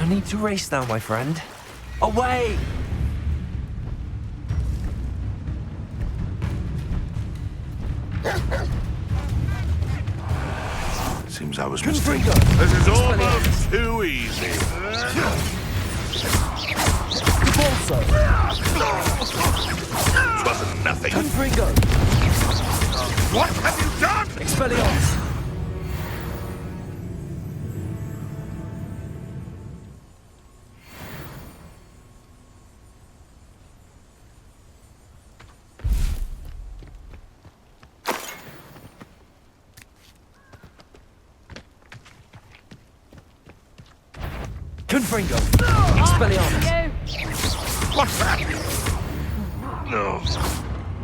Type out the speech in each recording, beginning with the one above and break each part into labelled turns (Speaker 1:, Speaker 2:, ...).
Speaker 1: No need to race now, my friend. Away!
Speaker 2: Seems I was
Speaker 1: Confringo!
Speaker 2: mistaken. This is almost too easy.
Speaker 1: Bolso!
Speaker 2: It wasn't nothing.
Speaker 1: Confringo!
Speaker 2: What have you done?
Speaker 1: Expelliarmus! Confringo! Expelliarmus!
Speaker 2: What's that? No.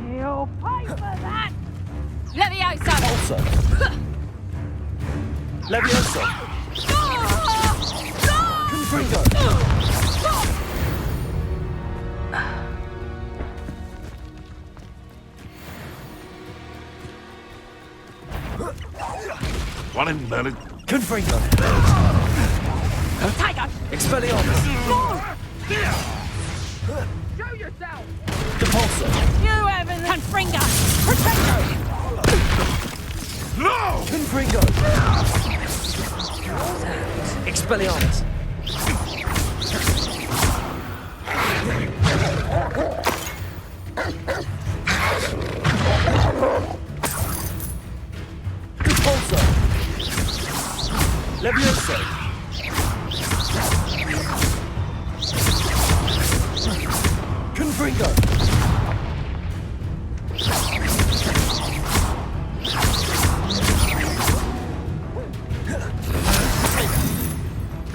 Speaker 3: You'll pay for that! Leviosa!
Speaker 1: Also. Leviosa! Confringo!
Speaker 2: One in Merlin.
Speaker 1: Confringo!
Speaker 3: Tiger!
Speaker 1: Expelliarmus!
Speaker 3: Show yourself!
Speaker 1: Depulso!
Speaker 3: You haven't... Confringo! Protecto!
Speaker 2: No!
Speaker 1: Confringo! Expelliarmus! Depulso! Leviosa! Confringo!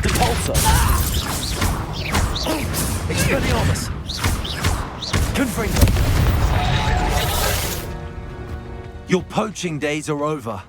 Speaker 1: Depulso! Expelliarmus! Confringo! Your poaching days are over.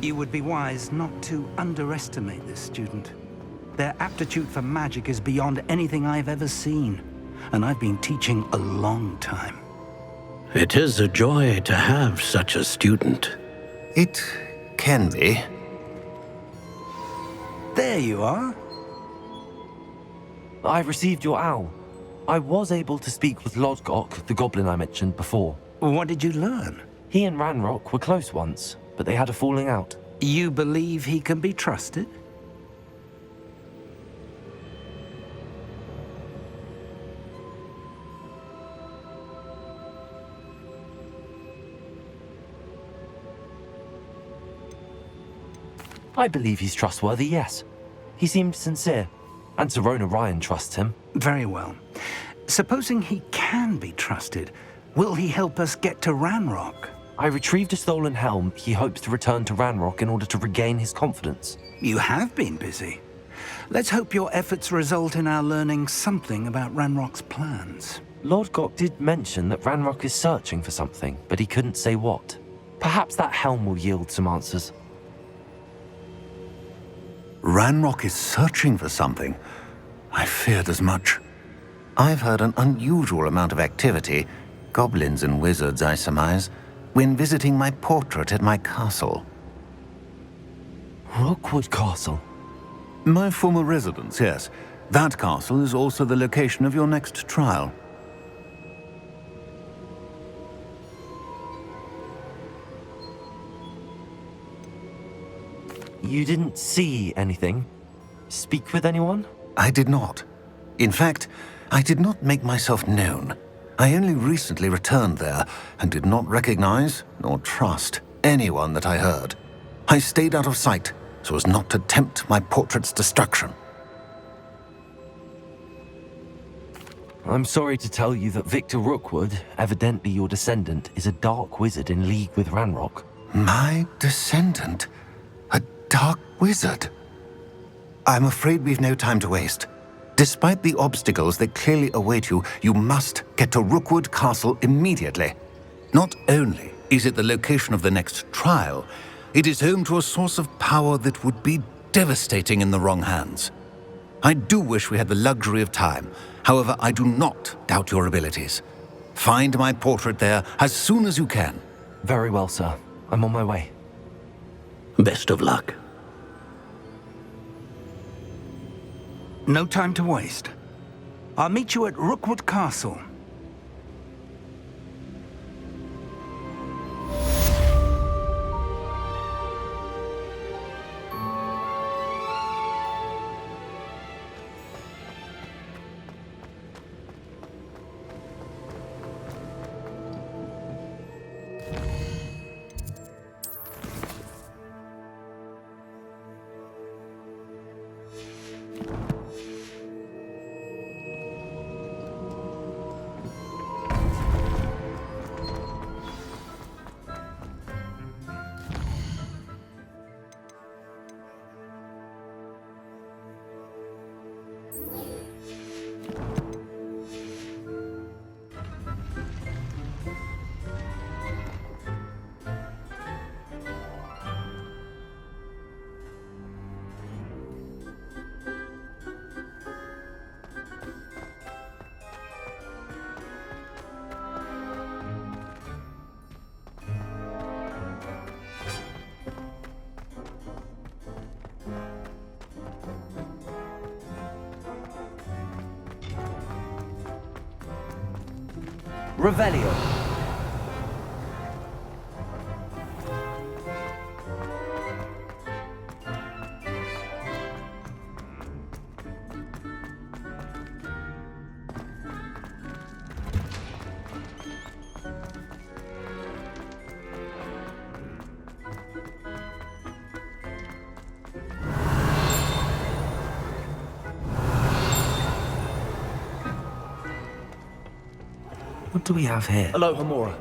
Speaker 4: You would be wise not to underestimate this student. Their aptitude for magic is beyond anything I've ever seen, and I've been teaching a long time.
Speaker 5: It is a joy to have such a student.
Speaker 6: It can be.
Speaker 4: There you are.
Speaker 7: I received your owl. I was able to speak with Lodgok, the goblin I mentioned before.
Speaker 4: What did you learn?
Speaker 7: He and Ranrock were close once, but they had a falling out.
Speaker 4: You believe he can be trusted?
Speaker 7: I believe he's trustworthy, yes. He seemed sincere, and Sirona Ryan trusts him.
Speaker 4: Very well. Supposing he can be trusted, will he help us get to Ranrock?
Speaker 7: I retrieved a stolen helm. He hopes to return to Ranrock in order to regain his confidence.
Speaker 4: You have been busy. Let's hope your efforts result in our learning something about Ranrock's plans.
Speaker 7: Lodgok did mention that Ranrock is searching for something, but he couldn't say what. Perhaps that helm will yield some answers.
Speaker 6: Ranrock is searching for something. I feared as much. I've heard an unusual amount of activity, goblins and wizards, I surmise, when visiting my portrait at my castle.
Speaker 7: Rookwood Castle?
Speaker 6: My former residence, yes. That castle is also the location of your next trial.
Speaker 7: You didn't see anything? Speak with anyone?
Speaker 6: I did not. In fact, I did not make myself known. I only recently returned there and did not recognize nor trust anyone that I heard. I stayed out of sight so as not to tempt my portrait's destruction.
Speaker 7: I'm sorry to tell you that Victor Rookwood, evidently your descendant, is a dark wizard in league with Ranrock.
Speaker 6: My descendant? A dark wizard? I'm afraid we've no time to waste. Despite the obstacles that clearly await you, you must get to Rookwood Castle immediately. Not only is it the location of the next trial, it is home to a source of power that would be devastating in the wrong hands. I do wish we had the luxury of time. However, I do not doubt your abilities. Find my portrait there as soon as you can.
Speaker 7: Very well, sir. I'm on my way.
Speaker 5: Best of luck.
Speaker 4: No time to waste. I'll meet you at Rookwood Castle.
Speaker 7: Revelio. What do we have here?
Speaker 1: Hello, Hamura.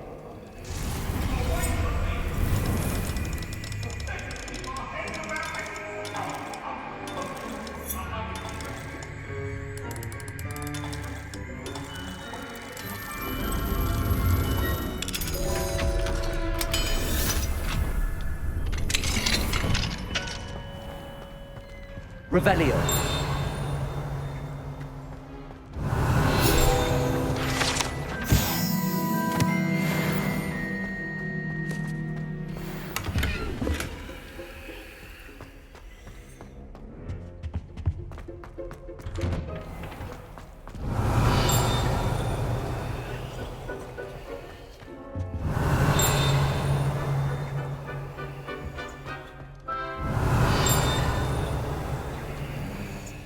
Speaker 7: Revelio.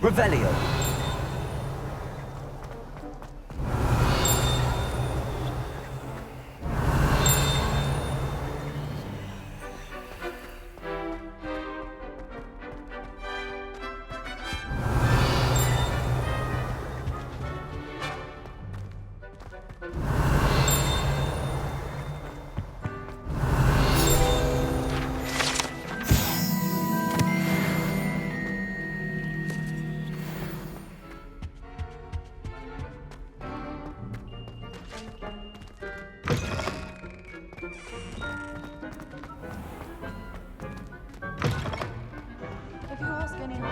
Speaker 7: Revelio.
Speaker 3: If you ask anyone.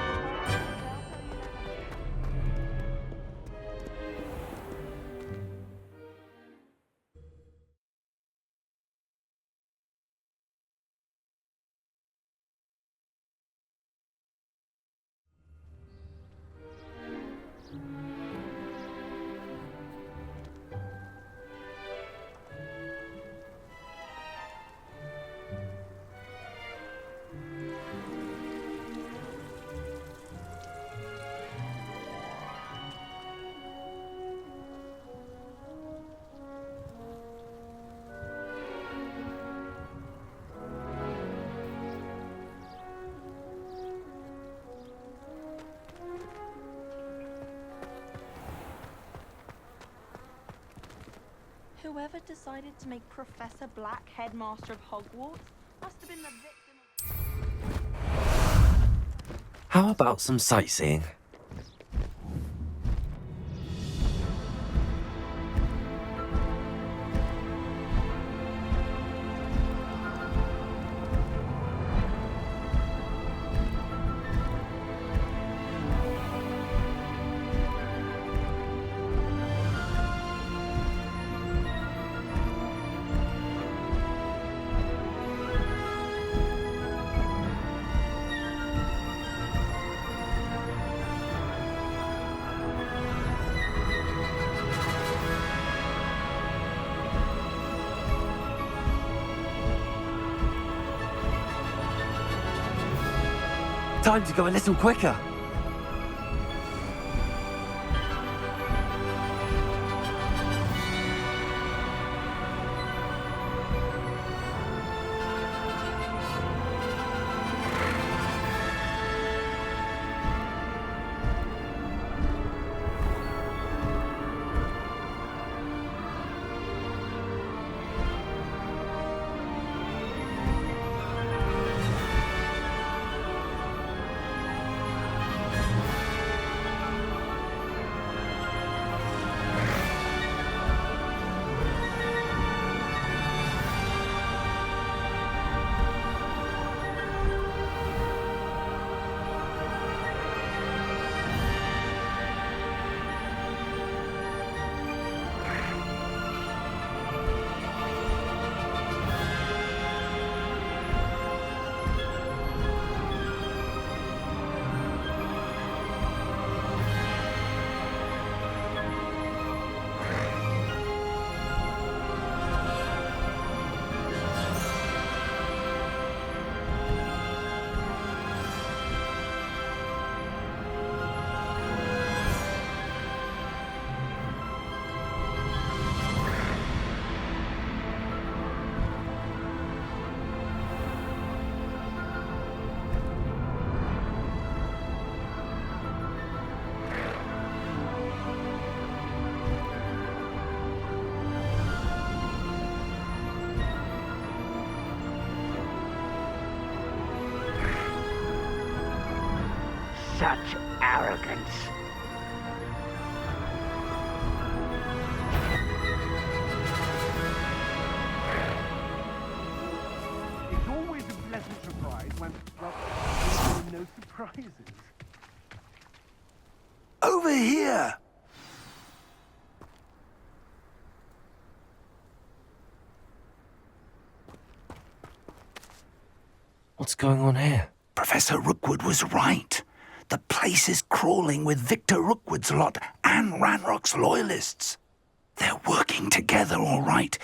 Speaker 8: Whoever decided to make Professor Black headmaster of Hogwarts must have been the victim of...
Speaker 7: How about some sightseeing?
Speaker 1: Time to go a little quicker.
Speaker 5: such arrogance.
Speaker 9: It's always a pleasant surprise when, well, there are no surprises.
Speaker 4: Over here!
Speaker 7: What's going on here?
Speaker 4: Professor Rookwood was right. The place is crawling with Victor Rookwood's lot and Ranrock's loyalists. They're working together, all right,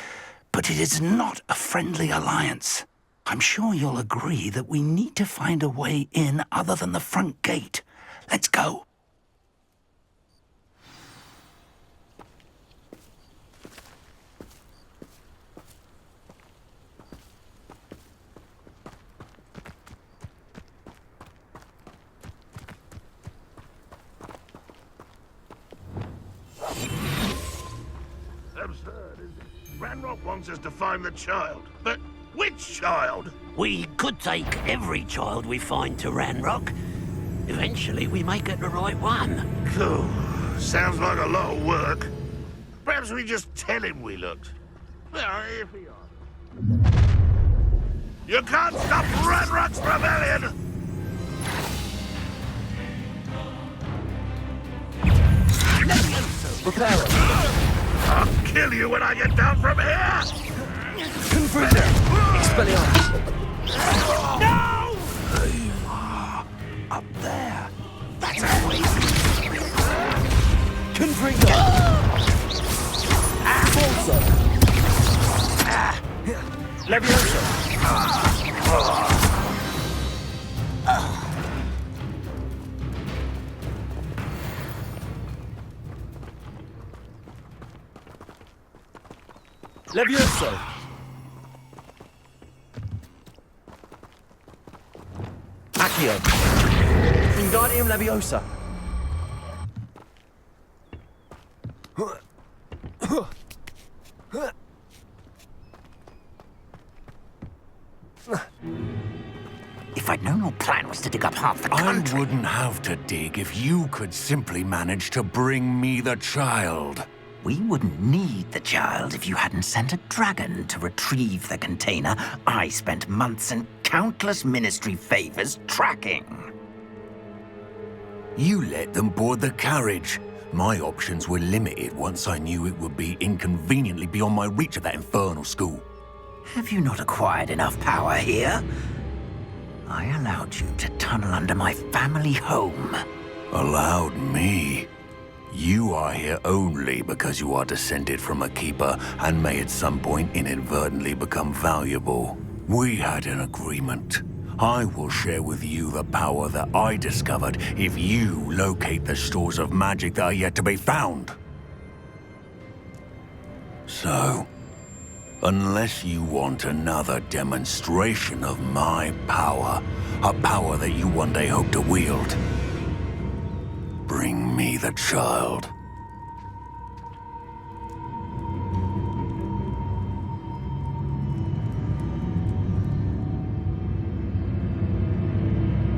Speaker 4: but it is not a friendly alliance. I'm sure you'll agree that we need to find a way in other than the front gate. Let's go.
Speaker 2: Absurd, isn't it? Ranrock wants us to find the child. But which child?
Speaker 5: We could take every child we find to Ranrock. Eventually, we may get the right one.
Speaker 2: Cool. Sounds like a lot of work. Perhaps we just tell him we looked. Well, here we are. You can't stop Ranrock's rebellion!
Speaker 7: Prepare it.
Speaker 2: I'll kill you when I get down from here!
Speaker 7: Confringo! Expelliarmus!
Speaker 2: No!
Speaker 4: Up there.
Speaker 2: That's a waste!
Speaker 7: Confringo! Forza! Leviosa! Levioso! Accio! Wingardium Leviosa!
Speaker 4: If I'd known your plan was to dig up half the country...
Speaker 6: I wouldn't have to dig if you could simply manage to bring me the child.
Speaker 4: We wouldn't need the child if you hadn't sent a dragon to retrieve the container I spent months and countless ministry favors tracking.
Speaker 6: You let them board the carriage. My options were limited once I knew it would be inconveniently beyond my reach at that infernal school.
Speaker 4: Have you not acquired enough power here? I allowed you to tunnel under my family home.
Speaker 6: Allowed me? You are here only because you are descended from a keeper and may at some point inadvertently become valuable. We had an agreement. I will share with you the power that I discovered if you locate the stores of magic that are yet to be found. So, unless you want another demonstration of my power, a power that you one day hope to wield, bring me the child.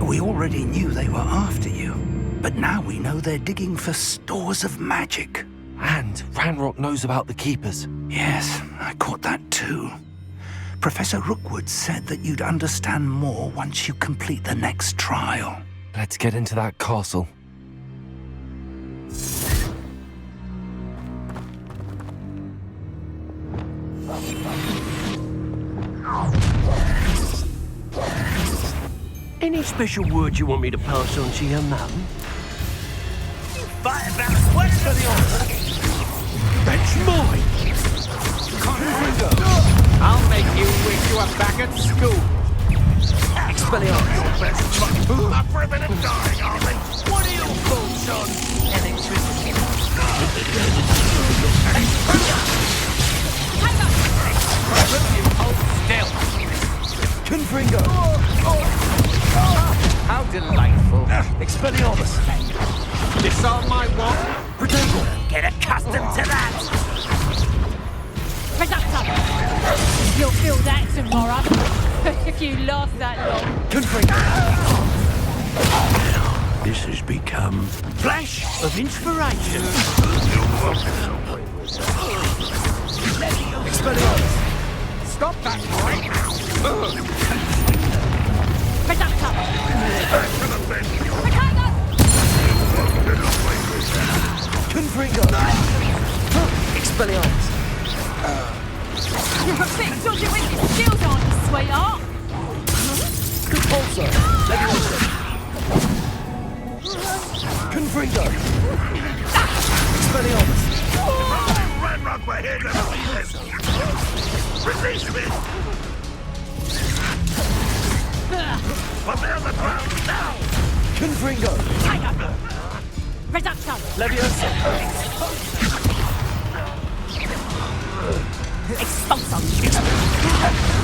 Speaker 4: We already knew they were after you, but now we know they're digging for stores of magic.
Speaker 7: And Ranrock knows about the Keepers.
Speaker 4: Yes, I caught that too. Professor Rookwood said that you'd understand more once you complete the next trial.
Speaker 7: Let's get into that castle.
Speaker 5: Any special word you want me to pass on to your mum?
Speaker 1: Fight about what's for the honor.
Speaker 5: That's mine!
Speaker 1: I'll make you wish you were back at school.
Speaker 7: Expelliarmus!
Speaker 2: Up for a bit of dying, are they?
Speaker 1: What are your thoughts on electricity? Hold still.
Speaker 7: Confringo!
Speaker 1: How delightful.
Speaker 7: Expelliarmus!
Speaker 1: Disarm my wand.
Speaker 7: Protego!
Speaker 1: Get accustomed to that.
Speaker 3: Reductor! You'll feel that tomorrow. If you last that long.
Speaker 7: Confringo!
Speaker 5: This has become flash of inspiration.
Speaker 1: Stop that right now!
Speaker 3: Reductor!
Speaker 2: Back to the bench.
Speaker 3: Recarga!
Speaker 7: Confringo! Expelliarmus!
Speaker 3: You're a bit dodgy with your skills, aren't you, sweetheart?
Speaker 7: Compulso! Levioso! Confringo! Expelliarmus!
Speaker 2: Ranrock, we're here to release him. Release me! Prepare the ground now!
Speaker 7: Confringo!
Speaker 3: Tiger! Reductor!
Speaker 7: Levioso!
Speaker 3: Expulso!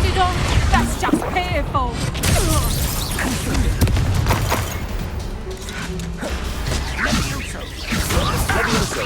Speaker 3: Didon, that's just fearful!
Speaker 7: Levioso!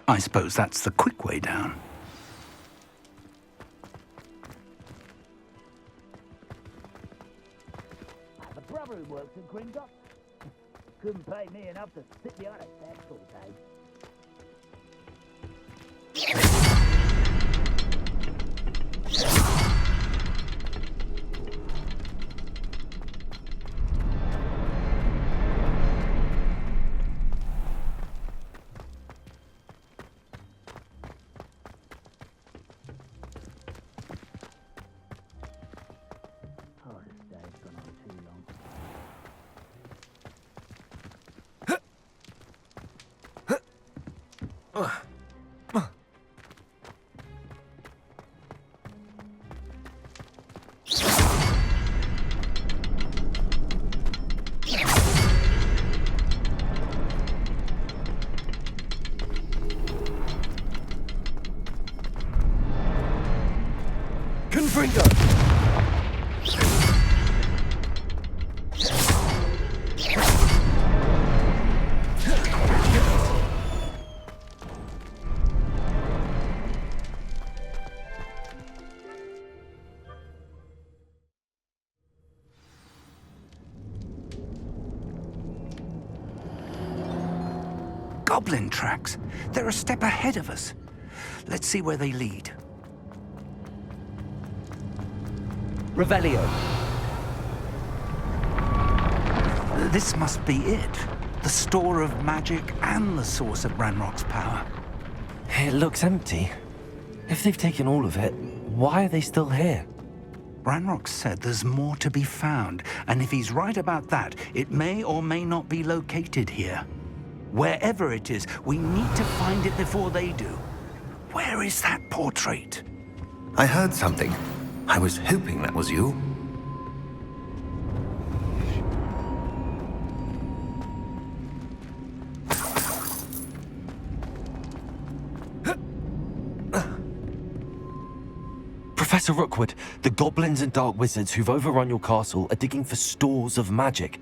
Speaker 4: I suppose that's the quick way down.
Speaker 5: I have a brother who works in Gringotts. Couldn't pay me enough to sit behind a desk all day. Oh, this day's gone on too long.
Speaker 7: Confringo!
Speaker 4: Goblin tracks. They're a step ahead of us. Let's see where they lead.
Speaker 7: Revelio!
Speaker 4: This must be it. The store of magic and the source of Ranrock's power.
Speaker 7: It looks empty. If they've taken all of it, why are they still here?
Speaker 4: Ranrock said there's more to be found, and if he's right about that, it may or may not be located here. Wherever it is, we need to find it before they do. Where is that portrait?
Speaker 6: I heard something. I was hoping that was you.
Speaker 7: Professor Rookwood, the goblins and dark wizards who've overrun your castle are digging for stores of magic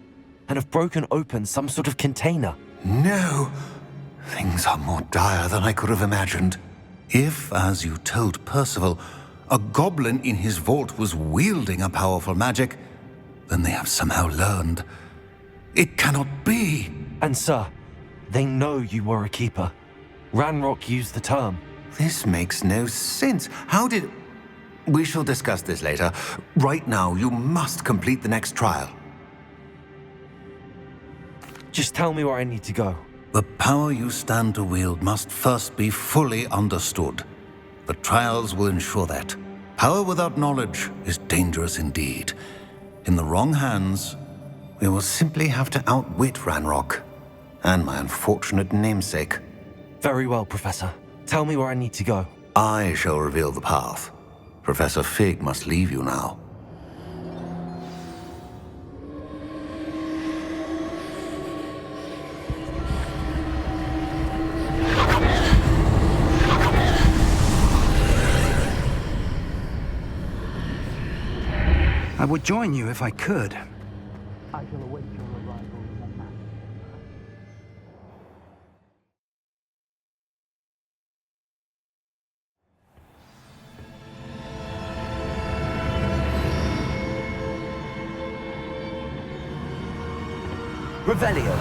Speaker 7: and have broken open some sort of container.
Speaker 6: No. Things are more dire than I could have imagined. If, as you told Percival, a goblin in his vault was wielding a powerful magic, then they have somehow learned. It cannot be.
Speaker 7: And sir, they know you were a keeper. Ranrock used the term.
Speaker 6: This makes no sense. How did... We shall discuss this later. Right now, you must complete the next trial.
Speaker 7: Just tell me where I need to go.
Speaker 6: The power you stand to wield must first be fully understood. The trials will ensure that. Power without knowledge is dangerous indeed. In the wrong hands, we will simply have to outwit Ranrock and my unfortunate namesake.
Speaker 7: Very well, Professor. Tell me where I need to go.
Speaker 6: I shall reveal the path. Professor Fig must leave you now.
Speaker 1: I would join you if I could.
Speaker 9: I shall await your arrival in the map.
Speaker 7: Revelio.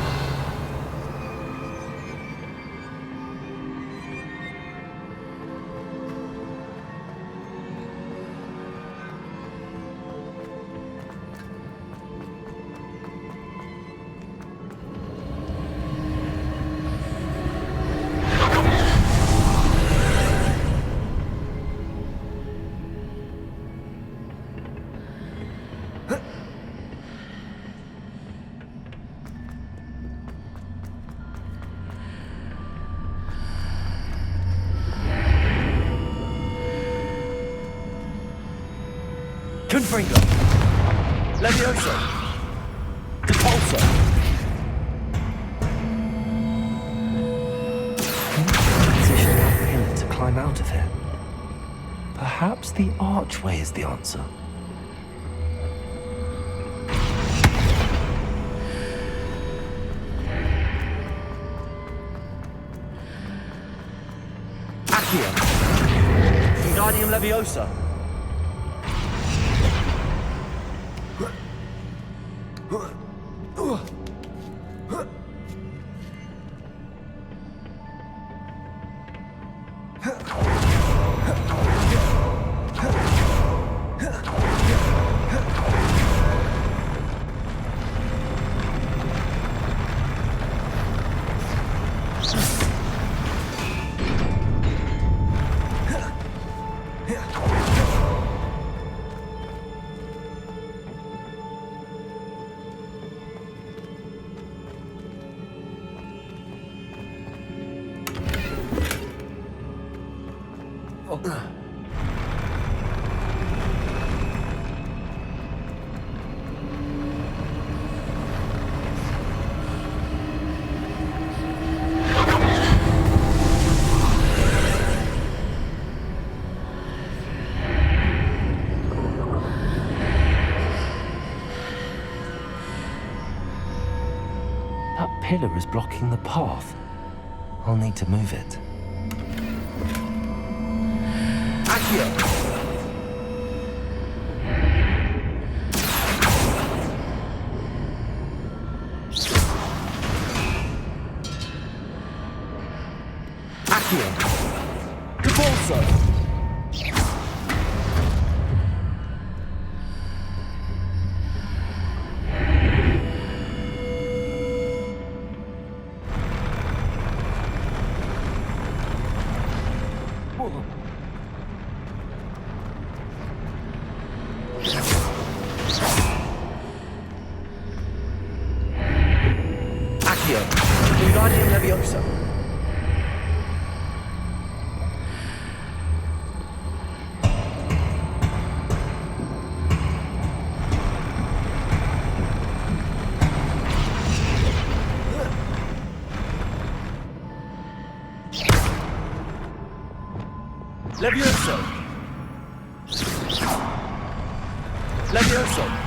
Speaker 7: Confringo. Levioso. Depulso. Position that pillar to climb out of here. Perhaps the archway is the answer. Accio. Wingardium Leviosa. That pillar is blocking the path. I'll need to move it. Accio! Accio! Depulso! Accio! Wingardium Leviosa! Levioso! Levioso!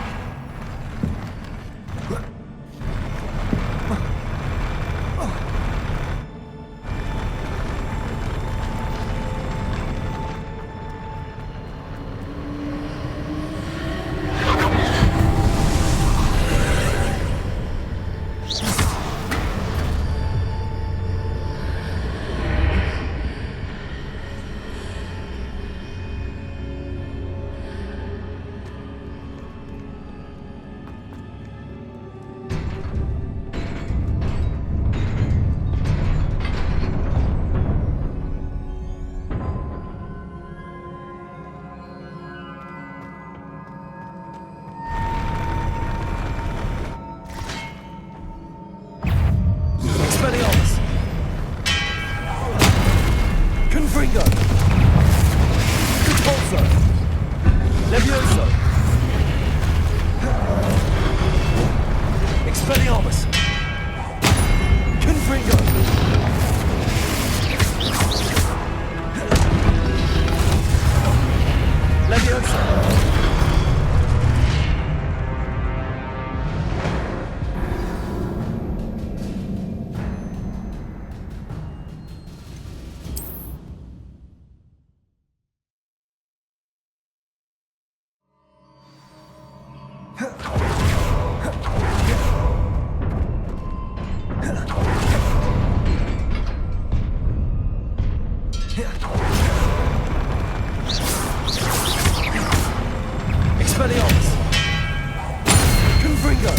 Speaker 7: Confringo!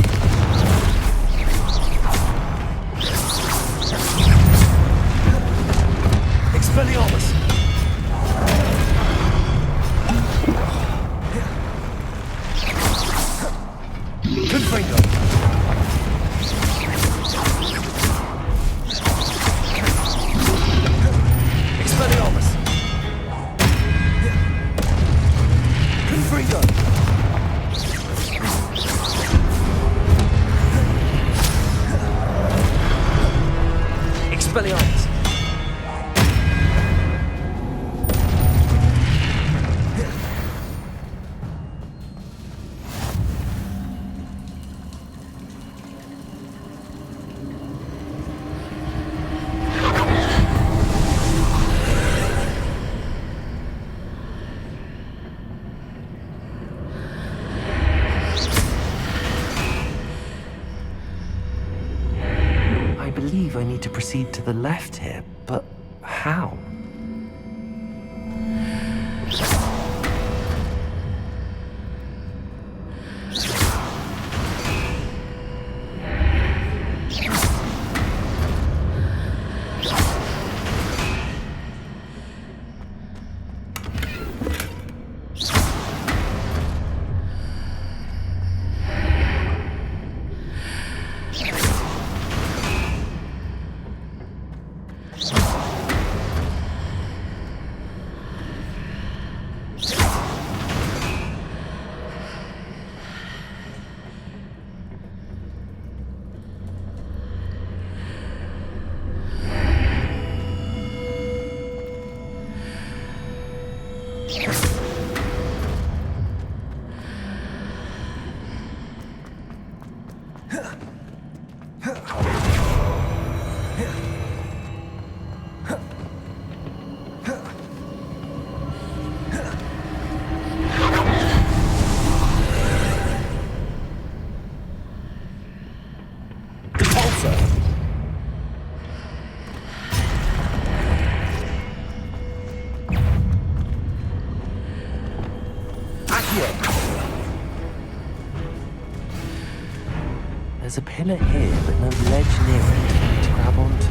Speaker 7: Expelliarmus! Confringo! Expelliarmus! Confringo! Expelliarmus! I believe I need to proceed to the left here, but how? There's a pillar here, but no ledge near it for me to grab onto.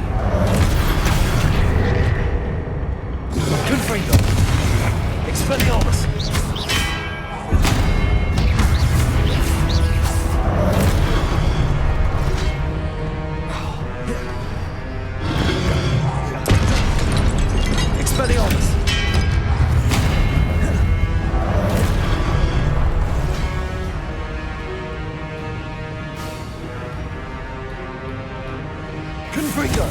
Speaker 7: Confringo! Expelliarmus! Expelliarmus! Confringo!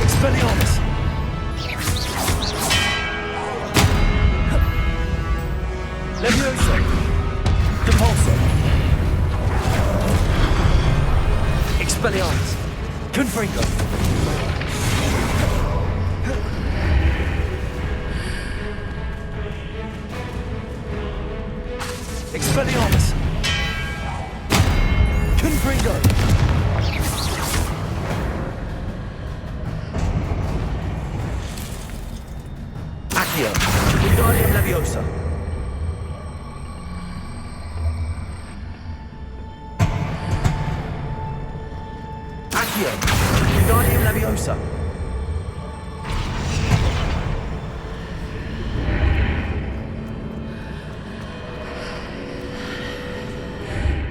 Speaker 7: Expelliarmus! Levioso! Depulso! Expelliarmus! Confringo! Expelliarmus! Confringo! Accio! Wingardium Leviosa! Accio! Wingardium Leviosa!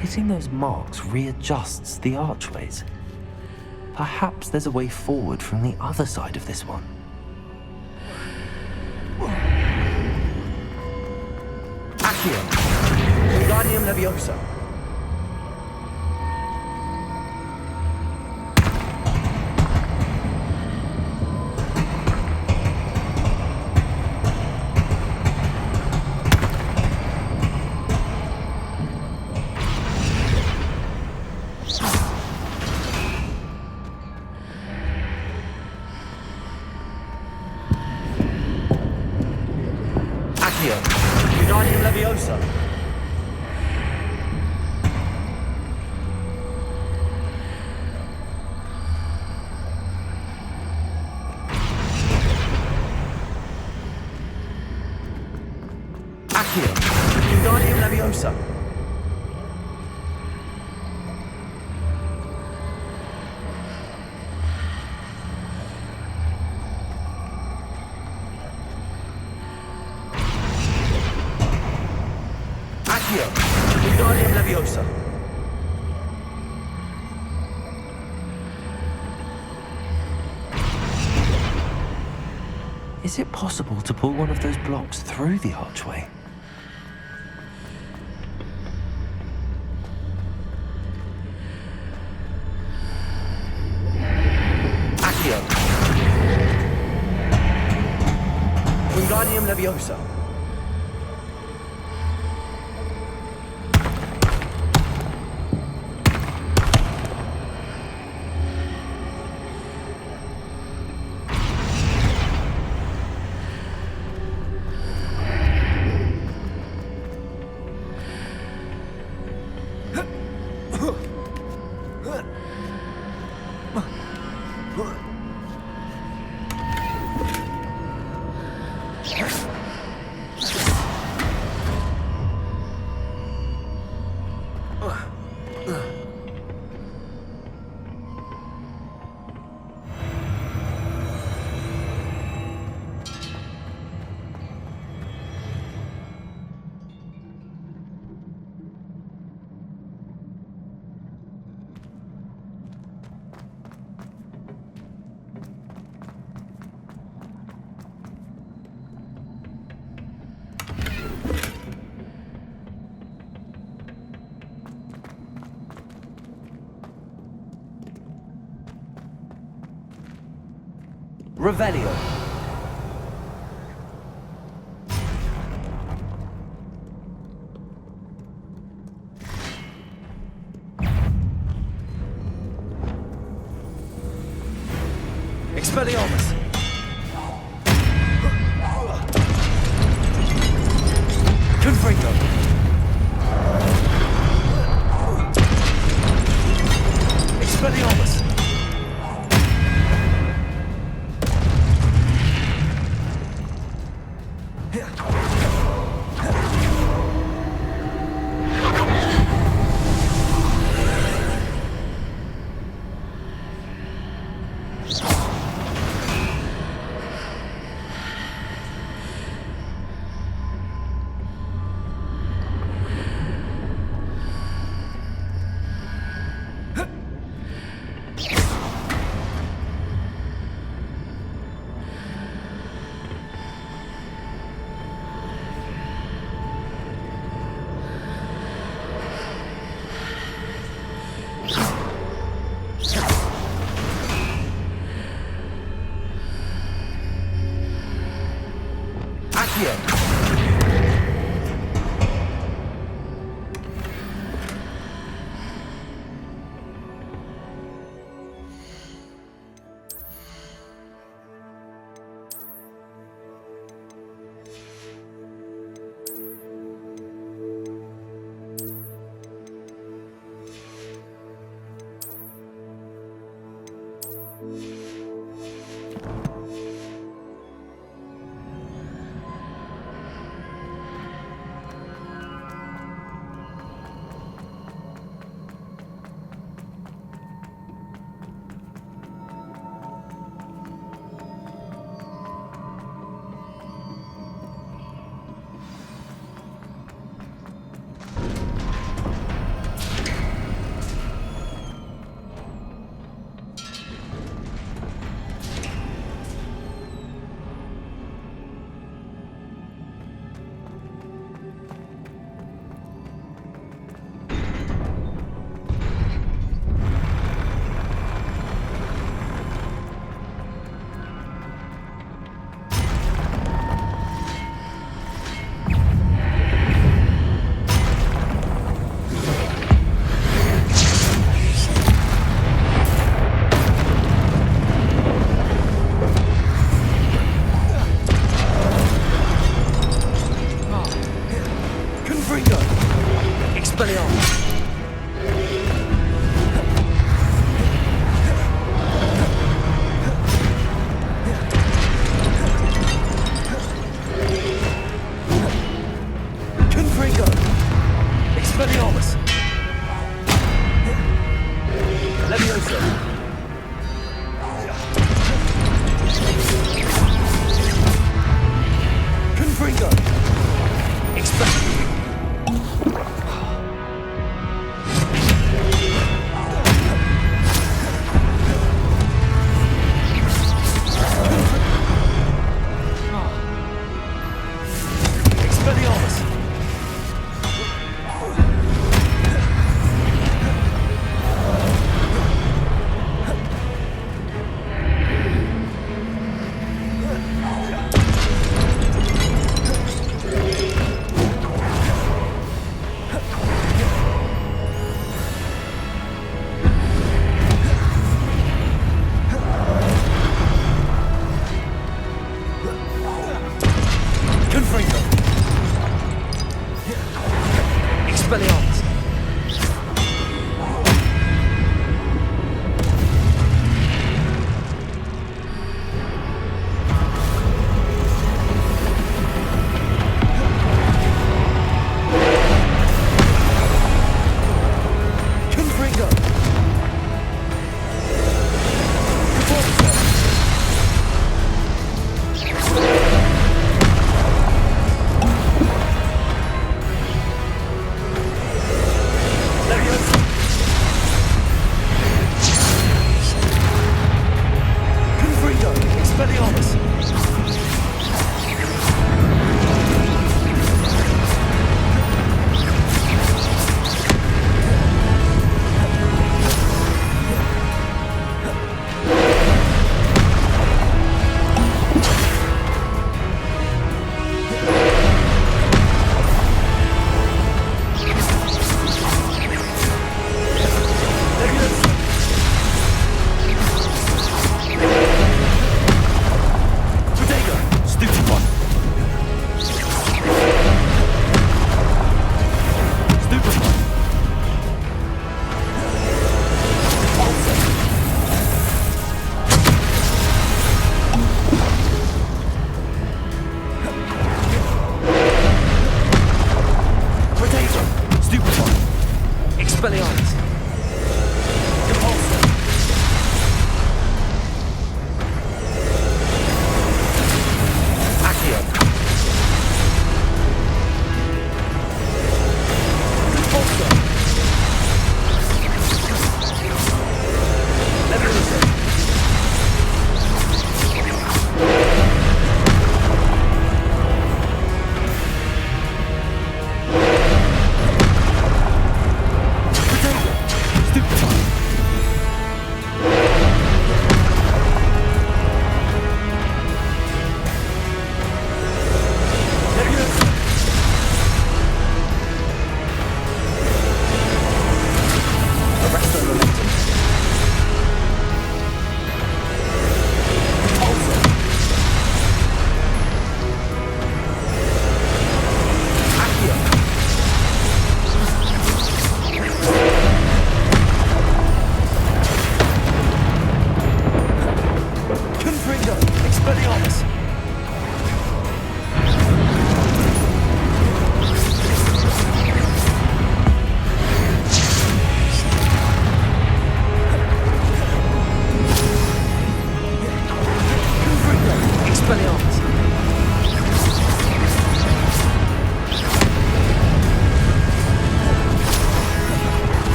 Speaker 7: Hitting those marks readjusts the archways. Perhaps there's a way forward from the other side of this one. Accio! Wingardium Leviosa! Accio! Wingardium Leviosa! Leviosa. Accio. Wingardium Leviosa. Is it possible to pull one of those blocks through the archway? Accio. Wingardium Leviosa. Revelio. Expelliarmus. Confringo. Expelliarmus. Accio.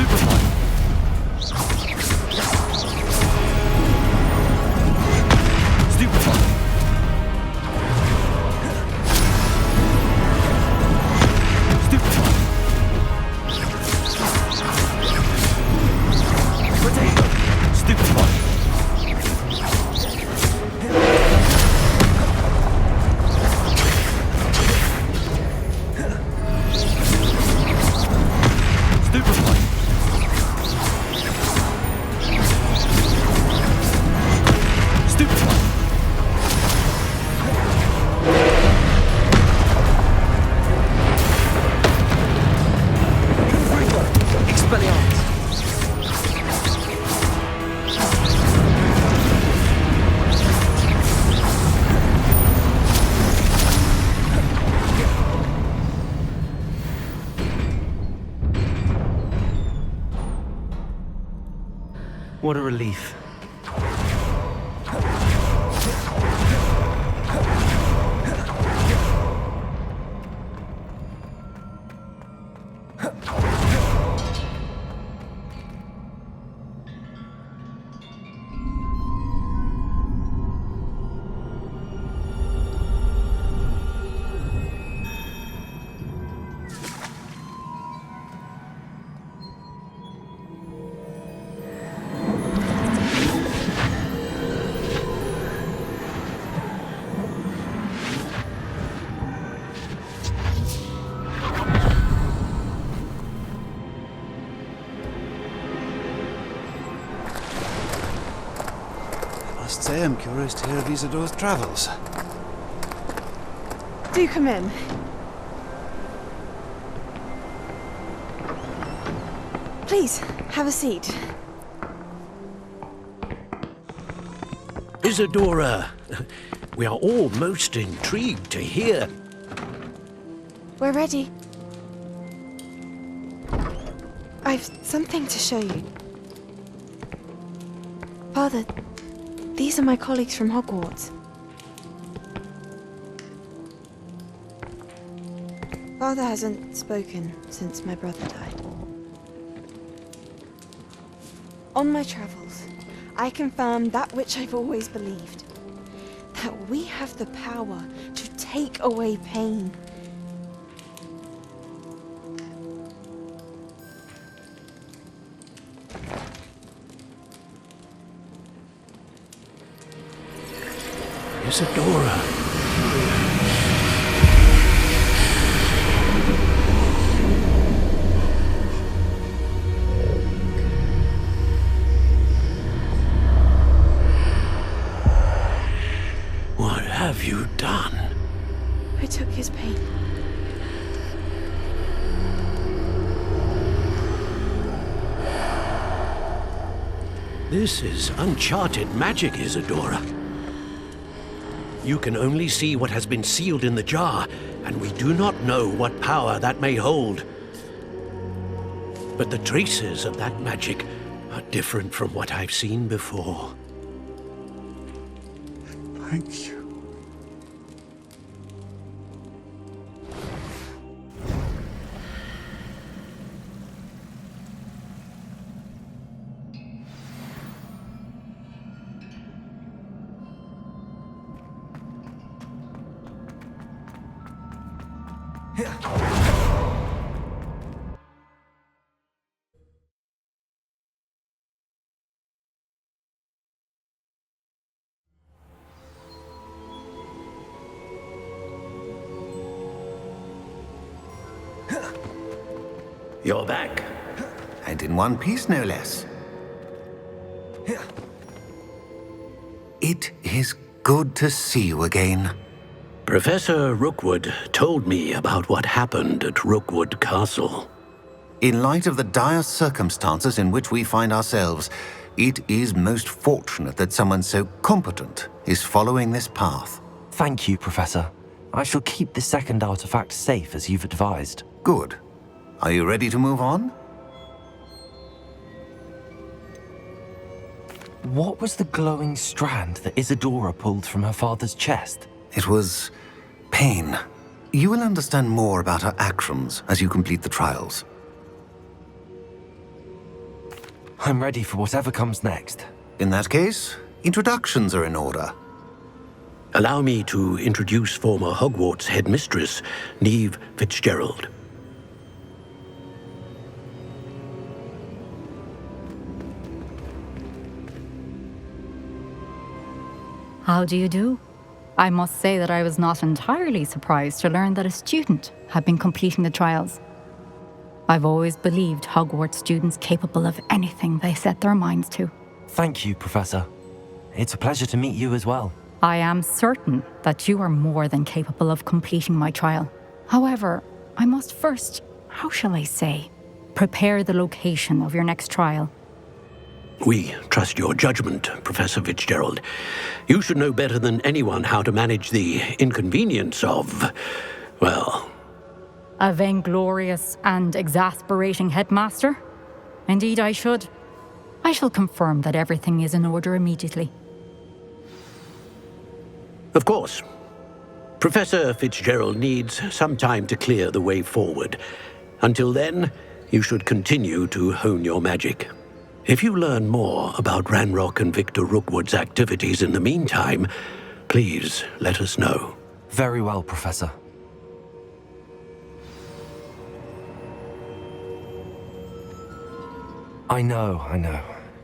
Speaker 7: Stupefy. Stupefy. Stupefy. Potato. Stupefy. Stupefy. Stupefy. Expelliarmus. What a relief.
Speaker 1: I must say I'm curious to hear of Isadora's travels.
Speaker 8: Do come in. Please, have a seat.
Speaker 5: Isadora, we are all most intrigued to hear.
Speaker 8: We're ready. I've something to show you. Father, these are my colleagues from Hogwarts. Father hasn't spoken since my brother died. On my travels, I confirmed that which I've always believed. That we have the power to take away pain.
Speaker 5: Isadora. What have you done?
Speaker 8: I took his pain.
Speaker 5: This is uncharted magic, Isadora. You can only see what has been sealed in the jar, and we do not know what power that may hold. But the traces of that magic are different from what I've seen before.
Speaker 1: Thank you.
Speaker 5: You're back.
Speaker 6: And in one piece, no less. It is good to see you again.
Speaker 5: Professor Rookwood told me about what happened at Rookwood Castle.
Speaker 6: In light of the dire circumstances in which we find ourselves, it is most fortunate that someone so competent is following this path.
Speaker 7: Thank you, Professor. I shall keep the second artifact safe as you've advised.
Speaker 6: Good. Are you ready to move on?
Speaker 7: What was the glowing strand that Isadora pulled from her father's chest?
Speaker 6: It was pain. You will understand more about her actions as you complete the trials.
Speaker 7: I'm ready for whatever comes next.
Speaker 6: In that case, introductions are in order.
Speaker 5: Allow me to introduce former Hogwarts headmistress, Neve Fitzgerald.
Speaker 10: How do you do? I must say that I was not entirely surprised to learn that a student had been completing the trials. I've always believed Hogwarts students capable of anything they set their minds to.
Speaker 7: Thank you, Professor. It's a pleasure to meet you as well.
Speaker 10: I am certain that you are more than capable of completing my trial. However, I must first, how shall I say, prepare the location of your next trial.
Speaker 5: We trust your judgment, Professor Fitzgerald. You should know better than anyone how to manage the inconvenience of, well...
Speaker 10: A vainglorious and exasperating headmaster? Indeed I should. I shall confirm that everything is in order immediately.
Speaker 5: Of course. Professor Fitzgerald needs some time to clear the way forward. Until then, you should continue to hone your magic. If you learn more about Ranrock and Victor Rookwood's activities in the meantime, please let us know.
Speaker 7: Very well, Professor. I know.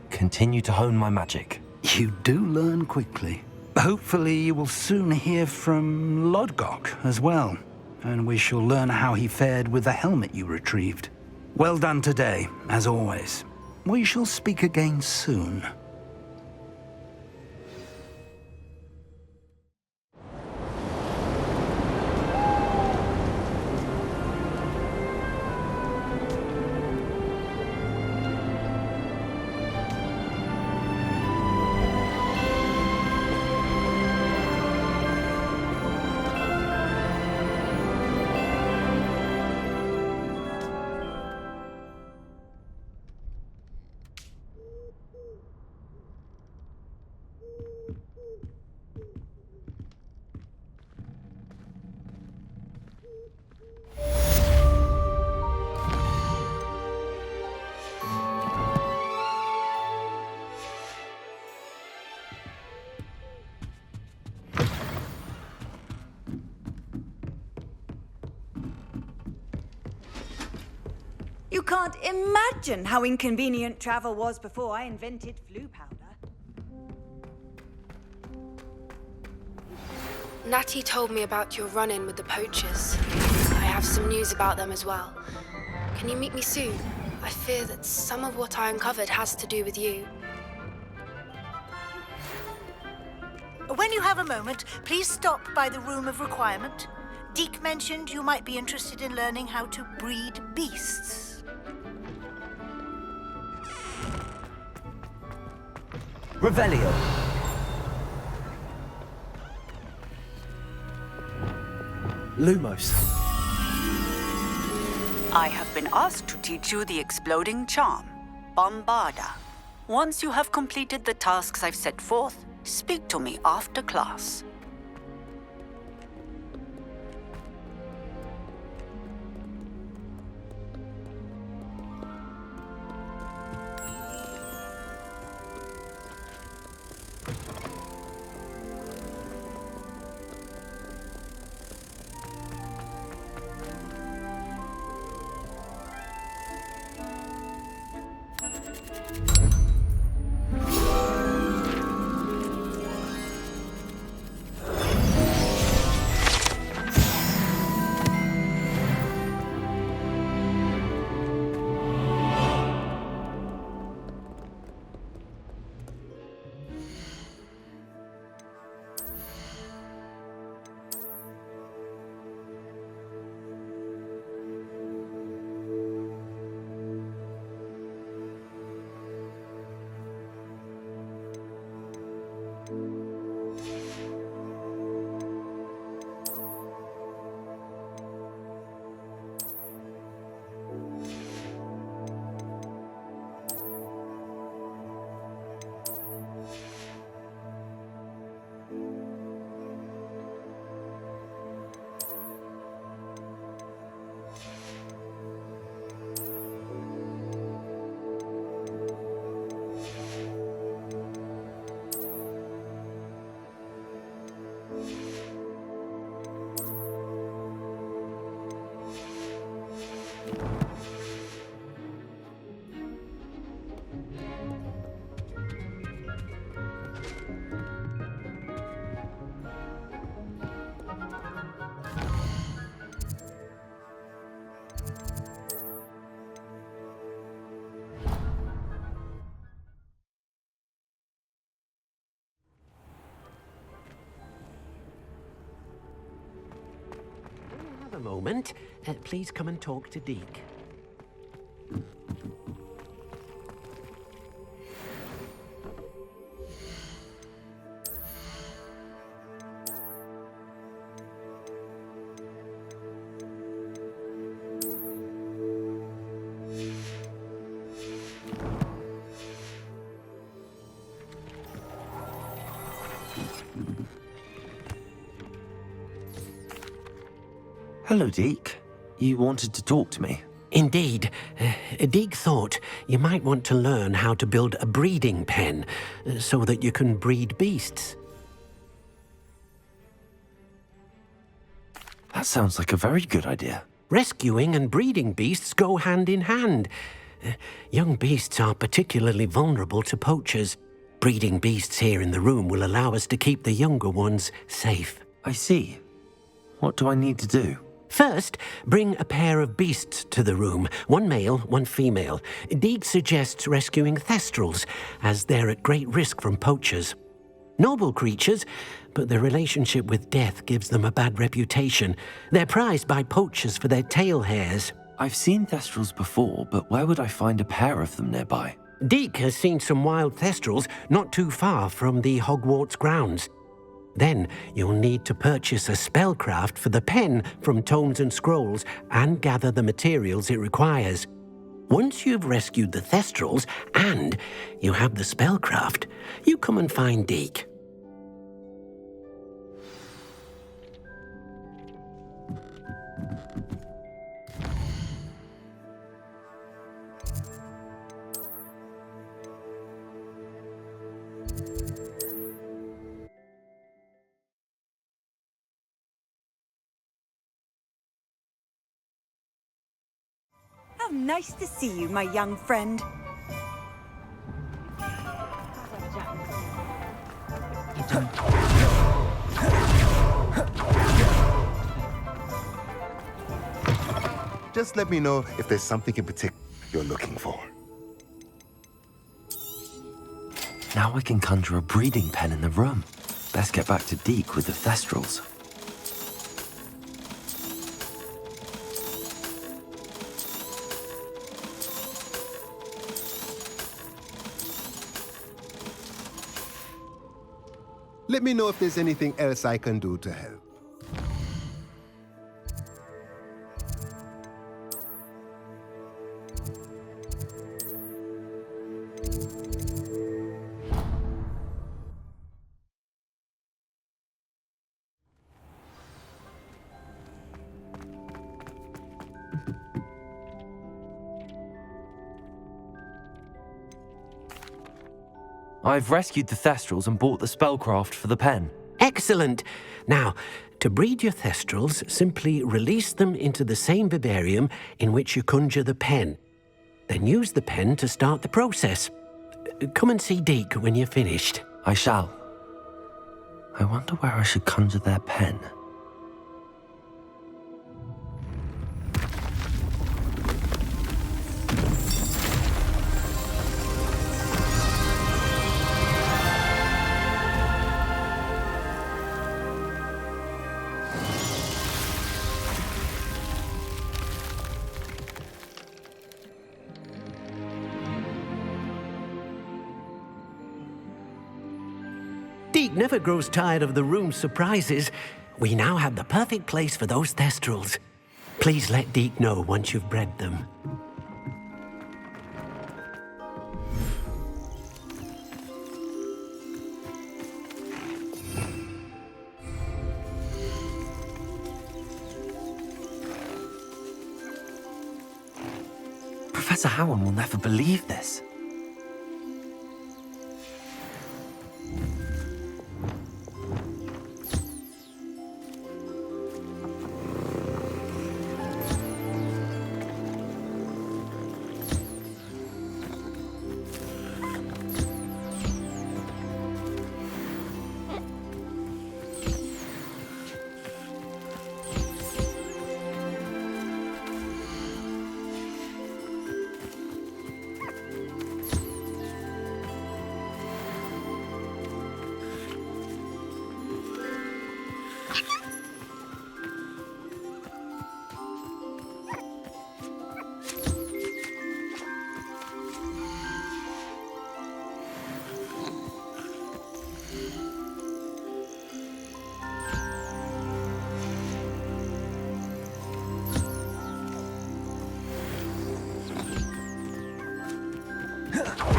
Speaker 7: Continue to hone my magic.
Speaker 4: You do learn quickly. Hopefully you will soon hear from Lodgok as well, and we shall learn how he fared with the helmet you retrieved. Well done today, as always. We shall speak again soon.
Speaker 11: You can't imagine how inconvenient travel was before I invented flu powder.
Speaker 12: Natty told me about your run-in with the poachers. I have some news about them as well. Can you meet me soon? I fear that some of what I uncovered has to do with you.
Speaker 13: When you have a moment, please stop by the Room of Requirement. Deke mentioned you might be interested in learning how to breed beasts.
Speaker 7: Revelio. Lumos.
Speaker 14: I have been asked to teach you the exploding charm, Bombarda. Once you have completed the tasks I've set forth, speak to me after class.
Speaker 5: have a moment, please come and talk to Deke.
Speaker 7: Hello, Deke. You wanted to talk to me?
Speaker 5: Indeed. Deke thought you might want to learn how to build a breeding pen so that you can breed beasts.
Speaker 7: That sounds like a very good idea.
Speaker 5: Rescuing and breeding beasts go hand in hand. Young beasts are particularly vulnerable to poachers. Breeding beasts here in the room will allow us to keep the younger ones safe.
Speaker 7: I see. What do I need to do?
Speaker 5: First, bring a pair of beasts to the room. One male, one female. Deke suggests rescuing thestrals, as they're at great risk from poachers. Noble creatures, but their relationship with death gives them a bad reputation. They're prized by poachers for their tail hairs.
Speaker 7: I've seen thestrals before, but where would I find a pair of them nearby?
Speaker 5: Deke has seen some wild thestrals not too far from the Hogwarts grounds. Then you'll need to purchase a spellcraft for the pen from Tomes and Scrolls and gather the materials it requires. Once you've rescued the thestrals and you have the spellcraft, you come and find Deke.
Speaker 11: How nice to see you, my young friend.
Speaker 15: Just let me know if there's something in particular you're looking for.
Speaker 7: Now I can conjure a breeding pen in the room. Best get back to Deke with the thestrals.
Speaker 15: Let me know if there's anything else I can do to help.
Speaker 7: I've rescued the thestrals and bought the spellcraft for the pen.
Speaker 5: Excellent! Now, to breed your thestrals, simply release them into the same vivarium in which you conjure the pen. Then use the pen to start the process. Come and see Deke when you're finished.
Speaker 7: I shall. I wonder where I should conjure their pen.
Speaker 5: Deke never grows tired of the room's surprises. We now have the perfect place for those thestrals. Please let Deke know once you've bred them.
Speaker 7: Professor Howard will never believe this. There.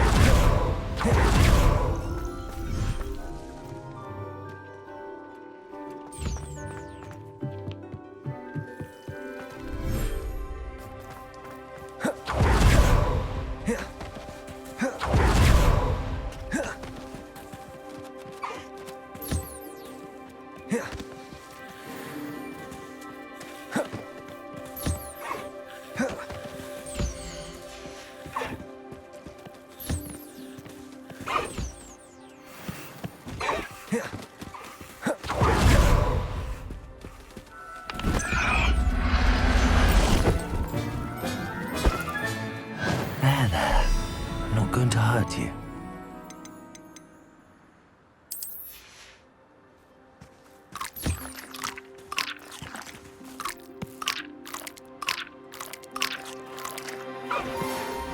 Speaker 7: I'm not going to hurt you.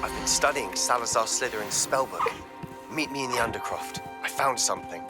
Speaker 16: I've been studying Salazar Slytherin's spellbook. Meet me in the Undercroft. I found something.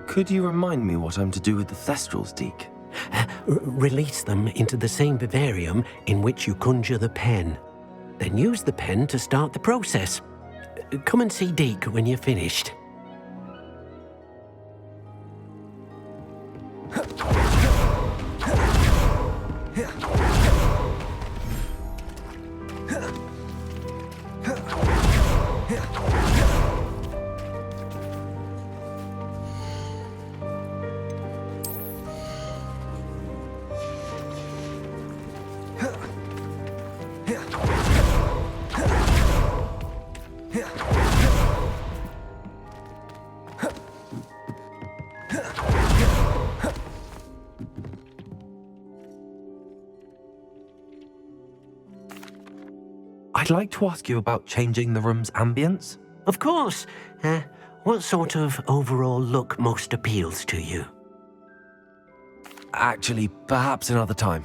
Speaker 7: Could you remind me what I'm to do with the Thestrals, Deke?
Speaker 5: Release them into the same vivarium in which you conjure the pen. Then use the pen to start the process. Come and see Deke when you're finished.
Speaker 7: I'd like to ask you about changing the room's ambience.
Speaker 5: Of course. What sort of overall look most appeals to you?
Speaker 7: Actually, perhaps another time.